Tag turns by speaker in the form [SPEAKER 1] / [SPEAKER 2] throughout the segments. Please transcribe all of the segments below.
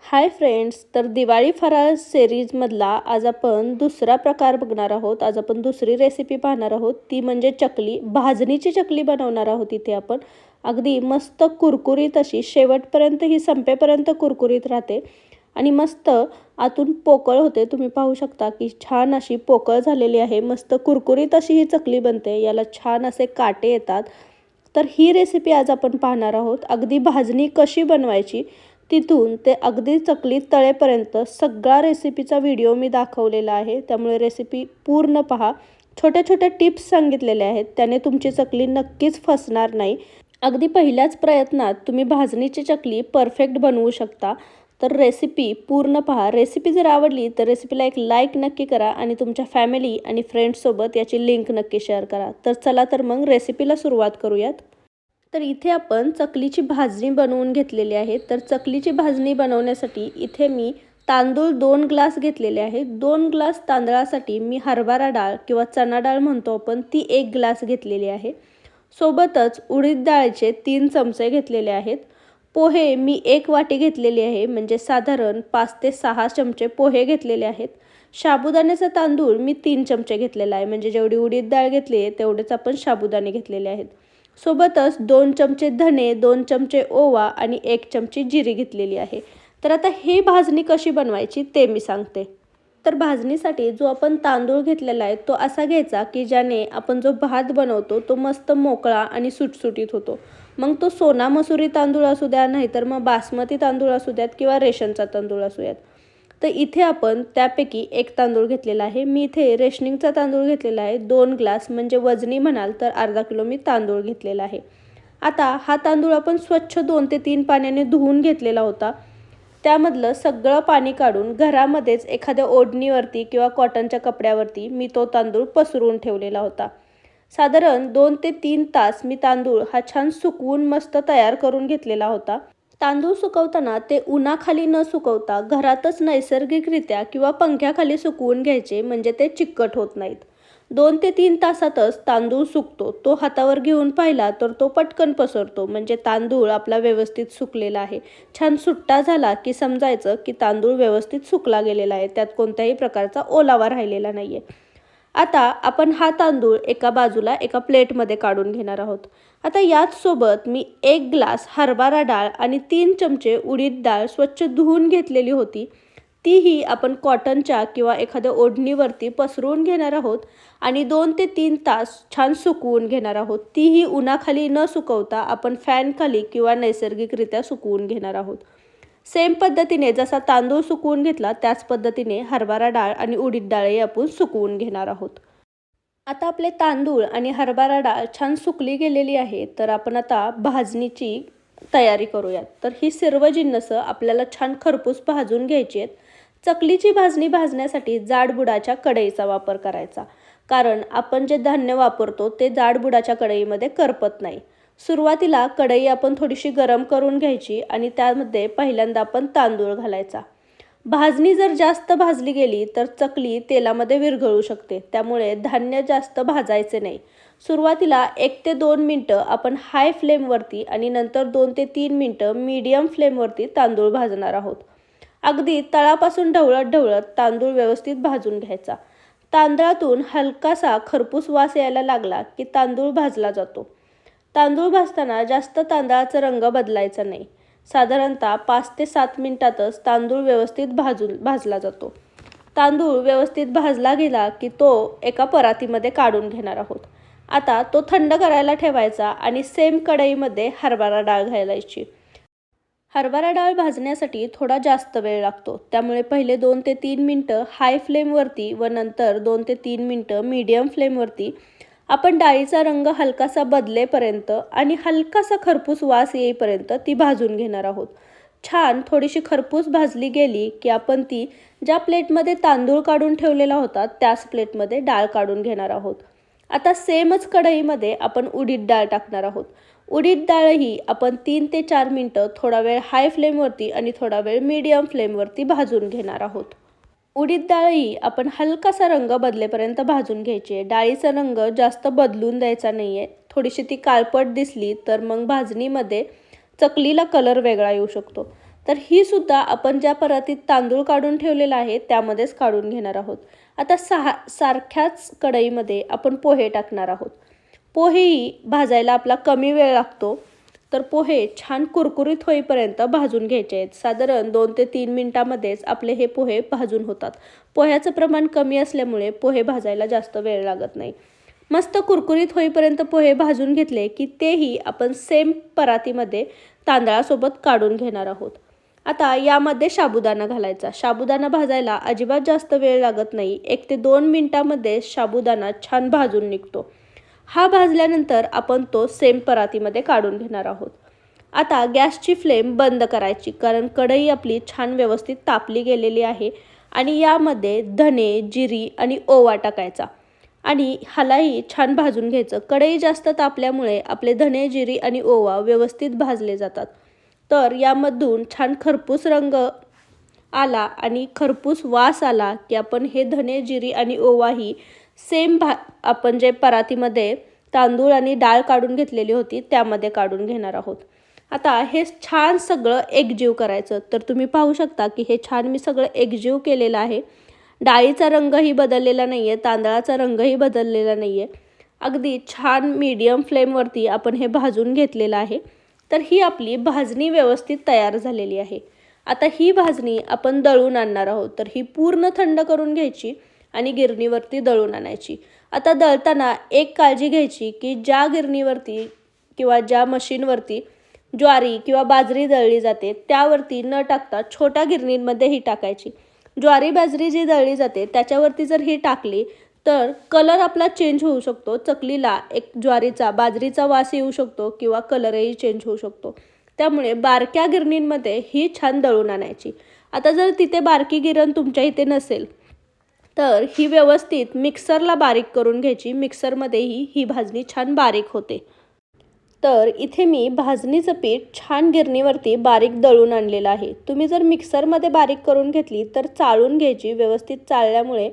[SPEAKER 1] Hi friends, तर दिवाळी फराळ सिरीजमधला आज आपण दुसरा प्रकार बघणार आहोत. आज आपण दुसरी रेसिपी पाहणार आहोत, ती म्हणजे चकली. भाजणीची चकली बनवणार आहोत इथे आपण. अगदी मस्त कुरकुरीत अशी, शेवटपर्यंत ही संपेपर्यंत कुरकुरीत राहते आणि मस्त आतून पोकळ होते. तुम्ही पाहू शकता की छान अशी पोकळ झालेली आहे. मस्त कुरकुरीत अशी ही चकली बनते. याला छान असे काटे येतात. तर ही रेसिपी आज आपण पाहणार आहोत. अगदी भाजणी कशी बनवायची तिथून ते अगदी चकली तळेपर्यंत सगळा रेसिपीचा व्हिडिओ मी दाखवलेला आहे. त्यामुळे रेसिपी पूर्ण पहा. छोट्या छोट्या टिप्स सांगितलेल्या आहेत, त्याने तुमची चकली नक्कीच फसणार नाही. अगदी पहिल्याच प्रयत्नात तुम्ही भाजणीची चकली परफेक्ट बनवू शकता. तर रेसिपी पूर्ण पहा. रेसिपी जर आवडली तर रेसिपीला एक लाईक नक्की करा आणि तुमच्या फॅमिली आणि फ्रेंड्ससोबत याची लिंक नक्की शेअर करा. तर चला तर मग रेसिपीला सुरुवात करूयात. तर इथे आपण चकलीची भाजणी बनवून घेतलेली आहे. तर चकलीची भाजणी बनवण्यासाठी इथे मी तांदूळ 2 ग्लास घेतलेले आहेत. 2 ग्लास तांदळासाठी मी हरभरा डाळ किंवा चणा डाळ म्हणतो आपण, ती 1 ग्लास घेतलेली आहे. सोबतच उडीद डाळीचे 3 चमचे घेतलेले आहेत. पोहे मी 1 वाटी घेतलेली आहे, म्हणजे साधारण 5 ते 6 चमचे पोहे घेतलेले आहेत. साबुदाण्याचा तांदूळ मी 3 चमचे घेतलेला आहे, म्हणजे जेवढी उडीद डाळ घेतली आहे तेवढेच आपण साबुदाणे घेतलेले आहेत. सोबतच 2 चमचे धने, 2 चमचे ओवा आणि 1 चमची जिरी घेतलेली आहे. तर आता ही भाजणी कशी बनवायची ते मी सांगते. तर भाजणीसाठी जो आपण तांदूळ घेतलेला आहे तो असा घ्यायचा की ज्याने आपण जो भात बनवतो तो मस्त मोकळा आणि सुटसुटीत होतो. मग तो सोना मसुरी तांदूळ असू द्या, नाहीतर मग बासमती तांदूळ असू द्यात किंवा रेशनचा तांदूळ असू द्यात. तर इथे आपण त्यापैकी एक तांदूळ घेतलेला आहे. मी इथे रेशनिंगचा तांदूळ घेतलेला आहे 2 ग्लास, म्हणजे वजनी म्हणाल तर अर्धा किलो मी तांदूळ घेतलेला आहे. आता हा तांदूळ आपण स्वच्छ 2 ते 3 पाण्याने धुवून घेतलेला होता. त्यामधलं सगळं पाणी काढून घरामध्येच एखाद्या ओढणीवरती किंवा कॉटनच्या कपड्यावरती मी तो तांदूळ पसरून ठेवलेला होता. साधारण 2 ते 3 तास मी तांदूळ हा छान सुकवून मस्त तयार करून घेतलेला होता. तांदूळ सुकवताना ते उन्हाखाली न सुकवता घरातच नैसर्गिकरित्या किंवा पंख्याखाली सुकवून घ्यायचे, म्हणजे ते चिकट होत नाहीत. 2 ते 3 तासातच तांदूळ सुकतो. तो हातावर घेऊन पाहिला तर तो पटकन पसरतो, म्हणजे तांदूळ आपला व्यवस्थित सुकलेला आहे. छान सुट्टा झाला की समजायचं की तांदूळ व्यवस्थित सुकला गेलेला आहे, त्यात कोणत्याही प्रकारचा ओलावा राहिलेला नाही आहे. आता आपण हा तांदूळ एका बाजूला एका प्लेटमध्ये काढून घेणार आहोत. आता याच सोबत मी 1 ग्लास हरभरा डाळ आणि 3 चमचे उडीद डाळ स्वच्छ धुवून घेतलेली होती. तीही आपण कॉटनच्या किंवा एखाद्या ओढणीवरती पसरवून घेणार आहोत आणि 2 ते 3 तास छान सुकवून घेणार आहोत. तीही उन्हाखाली न सुकवता आपण फॅनखाली किंवा नैसर्गिकरित्या सुकवून घेणार आहोत. सेम पद्धतीने जसा तांदूळ सुकवून घेतला त्याच पद्धतीने हरभरा डाळ आणि उडीद डाळही आपण सुकवून घेणार आहोत. आता आपले तांदूळ आणि हरभरा डाळ छान सुकली गेलेली आहे. तर आपण आता भाजणीची तयारी करूयात. तर ही सर्व जिन्नस आपल्याला छान खरपूस भाजून घ्यायची आहेत. चकलीची भाजणी भाजण्यासाठी जाडबुडाच्या कढईचा वापर करायचा, कारण आपण जे धान्य वापरतो ते जाडबुडाच्या कढईमध्ये करपत नाही. सुरुवातीला कढई आपण थोडीशी गरम करून घ्यायची आणि त्यामध्ये पहिल्यांदा आपण तांदूळ घालायचा. भाजणी जर जास्त भाजली गेली तर चकली तेलामध्ये विरघळू शकते, त्यामुळे धान्य जास्त भाजायचे नाही. सुरुवातीला 1 ते 2 मिनटं आपण हाय फ्लेमवरती आणि नंतर 2 ते 3 मिनटं मीडियम फ्लेमवरती तांदूळ भाजणार आहोत. अगदी तळापासून ढवळत ढवळत तांदूळ व्यवस्थित भाजून घ्यायचा. तांदळातून हलकासा खरपूस वास यायला लागला की तांदूळ भाजला जातो. तांदूळ भाजताना जास्त तांदळाचा रंग बदलायचा नाही. साधारणतः 5 ते 7 मिनिटातच तांदूळ व्यवस्थित भाजला जातो. तांदूळ व्यवस्थित भाजला गेला की तो एका परातीमध्ये काढून घेणार आहोत. आता तो थंड करायला ठेवायचा आणि सेम कढईमध्ये हरभरा डाळ घालायची. हरभरा डाळ भाजण्यासाठी थोडा जास्त वेळ लागतो, त्यामुळे पहिले 2 ते 3 मिनटं हाय फ्लेमवरती व नंतर 2 ते 3 मिनटं मीडियम फ्लेमवरती आपण डाळीचा रंग हलकासा बदलेपर्यंत आणि हलकासा खरपूस वास येईपर्यंत ती भाजून घेणार आहोत. छान थोडीशी खरपूस भाजली गेली की आपण ती ज्या प्लेटमध्ये तांदूळ काढून ठेवलेला होता त्याच प्लेटमध्ये डाळ काढून घेणार आहोत. आता सेमच कढईमध्ये आपण उडीद डाळ टाकणार आहोत. उडीद डाळही आपण 3 ते 4 मिनटं थोडा वेळ हाय फ्लेमवरती आणि थोडा वेळ मीडियम फ्लेमवरती भाजून घेणार आहोत. उडीद डाळही आपण हलकासा रंग बदलेपर्यंत भाजून घ्यायची आहे. डाळीचा रंग जास्त बदलून द्यायचा नाही आहे. थोडीशी ती काळपट दिसली तर मग भाजणीमध्ये चकलीला कलर वेगळा येऊ शकतो. तर ही सुद्धा आपण ज्या परातीत तांदूळ काढून ठेवलेला आहे त्यामध्येच काढून घेणार आहोत. आता सारख्याच कढईमध्ये आपण पोहे टाकणार आहोत. पोहेही भाजायला आपला कमी वेळ लागतो, तर पोहे छान कुरकुरीत होईपर्यंत भाजून घ्यायचे आहेत. साधारण 2 ते 3 मिनिटांमध्येच आपले हे पोहे भाजून होतात. पोह्याचं प्रमाण कमी असल्यामुळे पोहे भाजायला जास्त वेळ लागत नाही. मस्त कुरकुरीत होईपर्यंत पोहे भाजून घेतले की तेही आपण सेम परातीमध्ये तांदळासोबत काढून घेणार आहोत. आता यामध्ये साबुदाणा घालायचा. साबुदाणा भाजायला अजिबात जास्त वेळ लागत नाही. 1 ते 2 मिनिटांमध्ये साबुदाणा छान भाजून निघतो. हा भाजल्यानंतर आपण तो सेम परातीमध्ये काढून घेणार आहोत. आता गॅसची फ्लेम बंद करायची, कारण कढई आपली छान व्यवस्थित तापली गेलेली आहे. आणि यामध्ये धने, जिरी आणि ओवा टाकायचा आणि ह्यालाही छान भाजून घ्यायचं. कढई जास्त तापल्यामुळे आपले धने, जिरी आणि ओवा व्यवस्थित भाजले जातात. तर यामधून छान खरपूस रंग आला आणि खरपूस वास आला की आपण हे धने, जिरी आणि ओवाही सेम आपण जे परातीमध्ये तांदूळ आणि डाळ काढून घेतलेली होती त्यामध्ये काढून घेणार आहोत. आता हे छान सगळं एकजीव करायचं. तर तुम्ही पाहू शकता की हे छान मी सगळं एकजीव केलेलं आहे. डाळीचा रंगही बदललेला नाही आहे, तांदळाचा रंगही बदललेला नाही आहे. अगदी छान मीडियम फ्लेमवरती आपण हे भाजून घेतलेलं आहे. तर ही आपली भाजणी व्यवस्थित तयार झालेली आहे. आता ही भाजणी आपण दळून आणणार आहोत. तर ही पूर्ण थंड करून घ्यायची आणि गिरणीवरती दळून आणायची. आता दळताना एक काळजी घ्यायची की ज्या गिरणीवरती किंवा ज्या मशीनवरती ज्वारी किंवा बाजरी दळली जाते त्यावरती न टाकता छोट्या गिरणींमध्ये ही टाकायची. ज्वारी बाजरी जी दळली जाते त्याच्यावरती जर ही टाकली तर कलर आपला चेंज होऊ शकतो. चकलीला एक ज्वारीचा बाजरीचा वास येऊ शकतो किंवा कलरही चेंज होऊ शकतो. त्यामुळे बारक्या गिरणींमध्ये ही छान दळून आणायची. आता जर तिथे बारकी गिरण तुमच्या इथे नसेल तर ही व्यवस्थित मिक्सरला बारीक करून घ्यायची. मिक्सरमध्येही ही भाजणी छान बारीक होते. तर इथे मी भाजणीचं पीठ छान गिरणीवरती बारीक दळून आणलेलं आहे. तुम्ही जर मिक्सरमध्ये बारीक करून घेतली तर चाळून घ्यायची. व्यवस्थित चाळल्यामुळे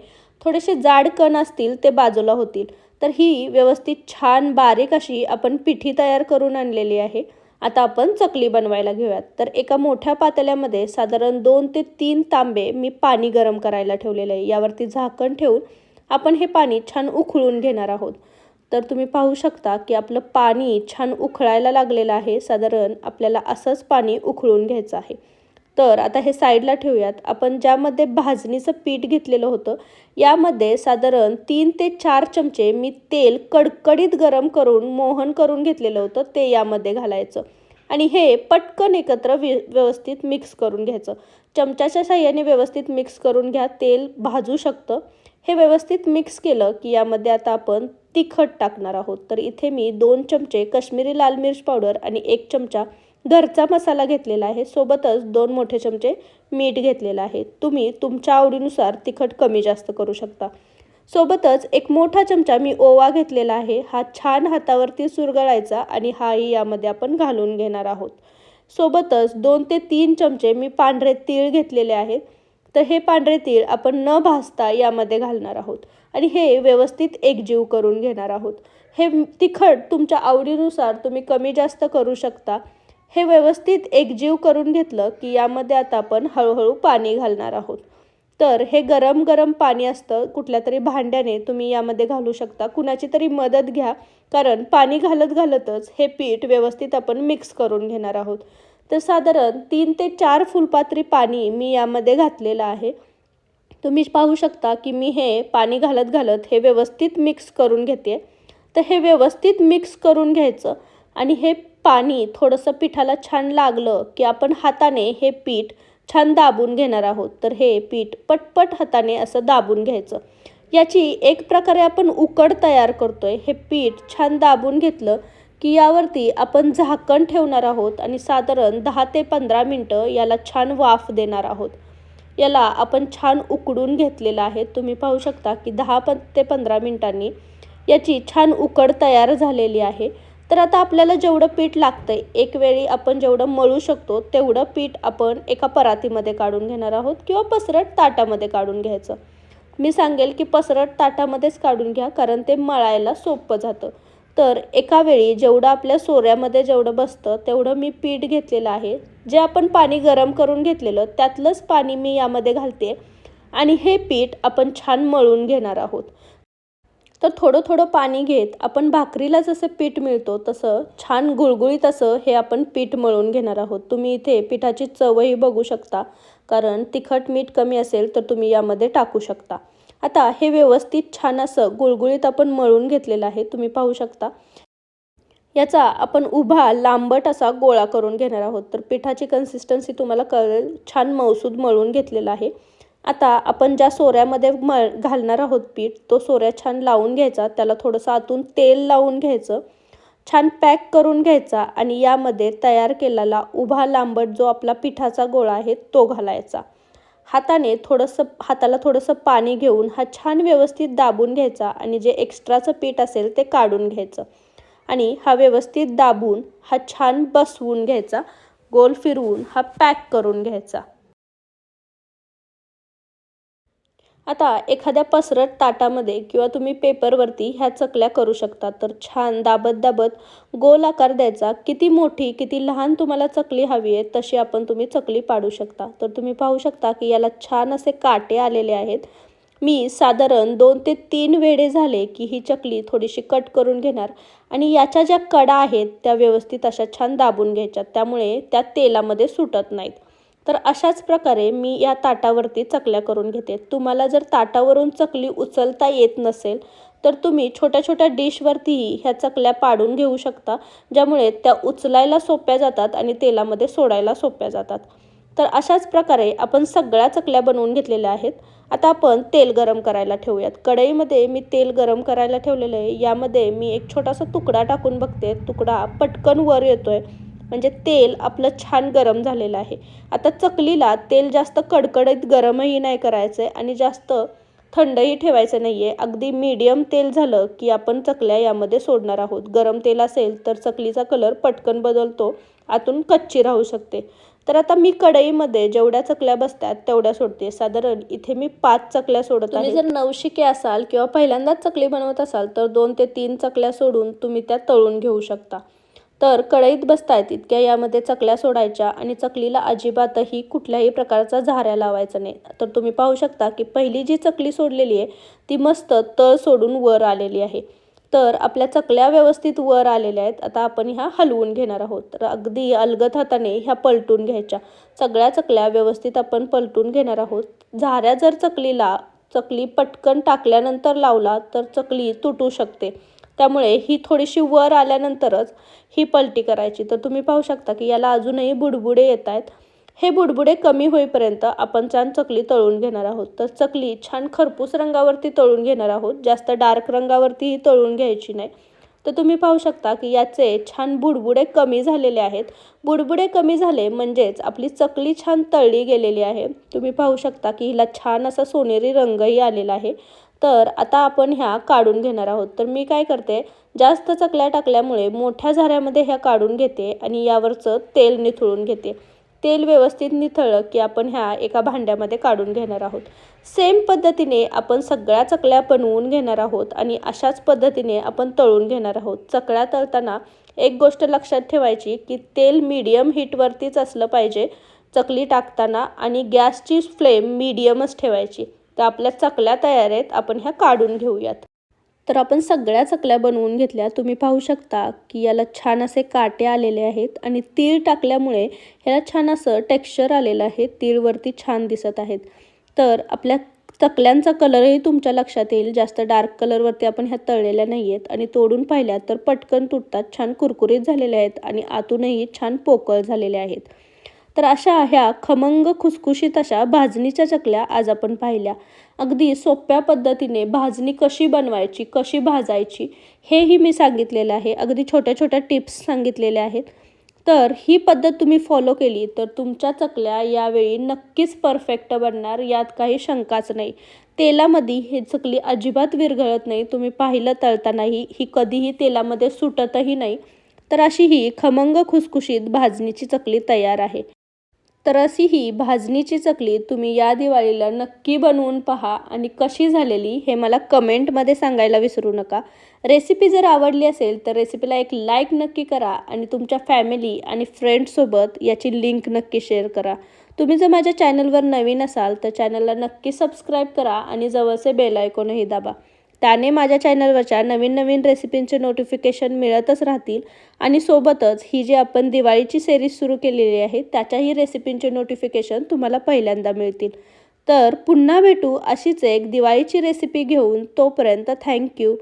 [SPEAKER 1] थोडेसे जाड कण असतील ते बाजूला होतील. तर ही व्यवस्थित छान बारीक अशी आपण पिठी तयार करून आणलेली आहे. आता आपण चकली बनवायला घेऊयात. तर एका मोठ्या पातेल्यामध्ये साधारण 2 ते 3 तांबे मी पाणी गरम करायला ठेवलेलं आहे. यावरती झाकण ठेवून आपण हे पाणी छान उकळून घेणार आहोत. तर तुम्ही पाहू शकता की आपलं पाणी छान उकळायला लागलेलं आहे. साधारण आपल्याला असंच पाणी उकळून घ्यायचं आहे. तर आता हे साईडला ठेवूयात. आपण ज्यामध्ये भाजणीचं पीठ घेतलेलं होतं यामध्ये साधारण 3 ते 4 चमचे मी तेल कडकडीत गरम करून मोहन करून घेतलेलं होतं ते यामध्ये घालायचं आणि हे पटकन एकत्र व्यवस्थित मिक्स करून घ्यायचं. चमच्याच्या साहाय्याने व्यवस्थित मिक्स करून घ्या. तेल भाजू शकतं. हे व्यवस्थित मिक्स केलं की यामध्ये आता आपण तिखट टाकणार आहोत. तर इथे मी 2 चमचे काश्मीरी लाल मिर्च पावडर आणि 1 चमचा घरचा मसाला घेतलेला आहे. सोबतच 2 मोठे चमचे मीठ घेतलेलं आहे. तुम्ही तुमच्या आवडीनुसार तिखट कमी जास्त करू शकता. सोबतच 1 मोठा चमचा मी ओवा घेतलेला आहे. हा छान हातावरती चुरगळायचा आणि हाही यामध्ये आपण घालून घेणार आहोत. सोबतच 2 ते 3 चमचे मी पांढरे तीळ घेतलेले आहेत. तर हे पांढरे तीळ आपण न भाजता यामध्ये घालणार आहोत आणि हे व्यवस्थित एकजीव करून घेणार आहोत. हे तिखट तुमच्या आवडीनुसार तुम्ही कमी जास्त करू शकता. हे व्यवस्थित एकजीव करून घेतलं की यामध्ये आता आपण हळूहळू पाणी घालणार आहोत. तर हे गरम गरम पाणी असतं. कुठल्या तरी भांड्याने तुम्ही यामध्ये घालू शकता. कुणाची तरी मदत घ्या, कारण पाणी घालत घालतच हे पीठ व्यवस्थित आपण मिक्स करून घेणार आहोत. तर साधारण 3 ते 4 फुलपात्री पाणी मी यामध्ये घातलेलं आहे. तुम्ही पाहू शकता की मी हे पाणी घालत घालत हे व्यवस्थित मिक्स करून घेते. तर हे व्यवस्थित मिक्स करून घ्यायचं आणि हे पाणी थोडंसं पिठाला छान लागलं की आपण हाताने हे पीठ छान दाबून घेणार आहोत. तर हे पीठ पटपट हाताने असं दाबून घ्यायचं. याची एक प्रकारे आपण उकड तयार करतोय. हे पीठ छान दाबून घेतलं की यावरती आपण झाकण ठेवणार आहोत आणि साधारण 10 ते 15 मिनटं याला छान वाफ देणार आहोत. याला आपण छान उकडून घेतलेलं आहे. तुम्ही पाहू शकता की 10 ते 15 मिनिटांनी याची छान उकड तयार झालेली आहे. तर आता आपल्याला जेवढं पीठ लागतंय, एक वेळी आपण जेवढं मळू शकतो तेवढं पीठ आपण एका परातीमध्ये काढून घेणार आहोत किंवा पसरट ताटामध्ये काढून घ्यायचं. मी सांगेल की पसरट ताटामध्येच काढून घ्या, कारण ते मळायला सोपं जातं. तर एका वेळी जेवढं आपल्या सोऱ्यामध्ये जेवढं बसतं तेवढं मी पीठ घेतलेलं आहे. जे आपण पाणी गरम करून घेतलेलं त्यातलंच पाणी मी यामध्ये घालते आणि हे पीठ आपण छान मळून घेणार आहोत. तर थोडं थोडं पाणी घेत आपण भाकरीला जसं पीठ मिळतो तसं छान गुळगुळीत असं हे आपण पीठ मळून घेणार आहोत. तुम्ही इथे पिठाची चवही बघू शकता, कारण तिखट मीठ कमी असेल तर तुम्ही यामध्ये टाकू शकता. आता हे व्यवस्थित छान असं गुळगुळीत आपण मळून घेतलेलं आहे, तुम्ही पाहू शकता. याचा आपण उभा लांबट असा गोळा करून घेणार आहोत. तर पिठाची कन्सिस्टन्सी तुम्हाला कळेल, छान मऊसूद मळून घेतलेला आहे. आता आपण ज्या सोऱ्यामध्ये घालणार आहोत पीठ, तो सोऱ्या छान लावून घ्यायचा, त्याला थोडंसं आतून तेल लावून घ्यायचं, छान पॅक करून घ्यायचा आणि यामध्ये तयार केलेला उभा लांबट जो आपला पिठाचा गोळा आहे तो घालायचा. हाताला थोडंसं पाणी घेऊन हा छान व्यवस्थित दाबून घ्यायचा आणि जे एक्स्ट्राचं पीठ असेल ते काढून घ्यायचं आणि हा व्यवस्थित दाबून हा छान बसवून घ्यायचा, गोल फिरवून हा पॅक करून घ्यायचा. आता एखाद्या पसरट ताटामध्ये किंवा तुम्ही पेपरवरती ह्या चकल्या करू शकता. तर छान दाबत दाबत गोल आकार द्यायचा. किती मोठी किती लहान तुम्हाला चकली हवी आहे तशी तुम्ही चकली पाडू शकता. तर तुम्ही पाहू शकता की याला छान असे काटे आलेले आहेत. मी साधारण 2 ते 3 वेढे झाले की ही चकली थोडीशी कट करून घेणार आणि याच्या ज्या कडा आहेत त्या व्यवस्थित अशा छान दाबून घ्यायच्या, त्यामुळे त्या तेलामध्ये सुटत नाहीत. तर अशाच प्रकारे मी या ताटावरती चकल्या करून घेते. तुम्हाला जर ताटावरून चकली उचलता येत नसेल तर तुम्ही छोट्या छोट्या डिशवरतीही ह्या चकल्या पाडून घेऊ शकता, ज्यामुळे त्या उचलायला सोप्या जातात आणि तेलामध्ये सोडायला सोप्या जातात. तर अशाच प्रकारे आपण सगळ्या चकल्या बनवून घेतलेल्या आहेत. आता आपण तेल गरम करायला ठेवूयात. कढईमध्ये मी तेल गरम करायला ठेवलेलं आहे. यामध्ये मी एक छोटासा तुकडा टाकून बघते. तुकडा पटकन वर येतोय, म्हणजे तेल आपलं छान गरम झालेलं आहे. आता चकलीला तेल जास्त कडकडीत गरमही नाही करायचं आहे आणि जास्त थंडही ठेवायचं नाही आहे. अगदी मीडियम तेल झालं की आपण चकल्या यामध्ये सोडणार आहोत. गरम तेल असेल तर चकलीचा कलर पटकन बदलतो, आतून कच्ची राहू शकते. तर आता मी कढईमध्ये जेवढ्या चकल्या बसतात तेवढ्या सोडते. साधारण इथे मी 5 चकल्या सोडत आहे. तुम्ही जर नवशिके असाल किंवा पहिल्यांदाच चकली बनवत असाल तर 2 ते 3 चकल्या सोडून तुम्ही त्या तळून घेऊ शकता. तर कढईत बसतायत तितक्या यामध्ये चकल्या सोडायच्या आणि चकलीला अजिबातही कुठल्याही प्रकारचा झाऱ्या लावायचा नाही. तर तुम्ही पाहू शकता की पहिली जी चकली सोडलेली आहे ती मस्त तळ सोडून वर आलेली आहे. तर आपल्या चकल्या व्यवस्थित वर आलेल्या आहेत. आता आपण ह्या हलवून घेणार आहोत. तर अगदी अलगद हाताने ह्या पलटून घ्यायच्या. सगळ्या चकल्या व्यवस्थित आपण पलटून घेणार आहोत. झाऱ्या जर चकली पटकन टाकल्यानंतर लावला तर चकली तुटू शकते, त्यामुळे ही थोडीशी वर आल्यानंतरच ही पलटी करायची. तर तुम्ही पाहू शकता की याला अजूनही बुडबुडे येत आहेत. हे बुडबुडे कमी होईपर्यंत आपण छान चकली तळून घेणार आहोत. तर चकली छान खरपूस रंगावरती तळून घेणार आहोत, जास्त डार्क रंगावरतीही तळून घ्यायची नाही. तर तुम्ही पाहू शकता की याचे छान बुडबुडे कमी झालेले आहेत. बुडबुडे कमी झाले म्हणजेच आपली चकली छान तळली गेलेली आहे. तुम्ही पाहू शकता की हिला छान असा सोनेरी रंगही आलेला आहे. तर आता आपण ह्या काढून घेणार आहोत. तर मी काय करते, जास्त चकल्या टाकल्यामुळे मोठ्या झाऱ्यामध्ये ह्या काढून घेते आणि यावरचं तेल निथळून घेते. तेल व्यवस्थित निथळलं की आपण ह्या एका भांड्यामध्ये काढून घेणार आहोत. सेम पद्धतीने आपण सगळ्या चकल्या बनवून घेणार आहोत आणि अशाच पद्धतीने आपण तळून घेणार आहोत. चकल्या तळताना एक गोष्ट लक्षात ठेवायची की तेल मीडियम हीटवरतीच असलं पाहिजे चकली टाकताना आणि गॅसची फ्लेम मीडियमच ठेवायची. तर आपल्या चकल्या तयार आहेत, आपण ह्या काढून घेऊयात. तर आपण सगळ्या चकल्या बनवून घेतल्या. तुम्ही पाहू शकता की याला छान असे काटे आलेले आहेत आणि तीळ टाकल्यामुळे ह्याला छान असं टेक्स्चर आलेलं आहे. तीळवरती छान दिसत आहेत. तर आपल्या चकल्यांचा कलरही तुमच्या लक्षात येईल. जास्त डार्क कलरवरती आपण ह्या तळलेल्या नाही आहेत आणि तोडून पाहिल्या तर पटकन तुटतात. छान कुरकुरीत झालेल्या आहेत आणि आतूनही छान पोकळ झालेल्या आहेत. तर अशा ह्या खमंग खुसखुशीत अशा भाजणीच्या चकल्या आज आपण पाहिल्या. अगदी सोप्या पद्धतीने भाजणी कशी बनवायची, कशी भाजायची हेही मी सांगितलेलं आहे. अगदी छोट्या छोट्या टिप्स सांगितलेल्या आहेत. तर ही पद्धत तुम्ही फॉलो केली तर तुमच्या चकल्या यावेळी नक्कीच परफेक्ट बनणार, यात काही शंकाच नाही. तेलामध्ये ही चकली अजिबात विरघळत नाही. तुम्ही पाहिलं तळतानाही ही कधीही तेलामध्ये सुटतही नाही. तर अशी ही खमंग खुसखुशीत भाजणीची चकली तयार आहे. तर अशी ही भाजणीची चकली तुम्ही या दिवाळीला नक्की बनवून पहा आणि कशी झालेली हे मला कमेंटमध्ये सांगायला विसरू नका. रेसिपी जर आवडली असेल तर रेसिपीला एक लाईक नक्की करा आणि तुमच्या फॅमिली आणि फ्रेंड्ससोबत याची लिंक नक्की शेअर करा. तुम्ही जर माझ्या चॅनलवर नवीन असाल तर चॅनलला नक्की सबस्क्राईब करा आणि जवळचे बेल आयकॉनही दाबा. त्याने माझ्या चॅनलवरच्या नवीन नवीन रेसिपींचे नोटिफिकेशन मिळतच राहतील आणि सोबतच ही जी आपण दिवाळीची सिरीज सुरू केलेली आहे त्याच्याही रेसिपींचे नोटिफिकेशन तुम्हाला पहिल्यांदा मिळतील. तर पुन्हा भेटू अशीच एक दिवाळीची रेसिपी घेऊन. तोपर्यंत थँक्यू.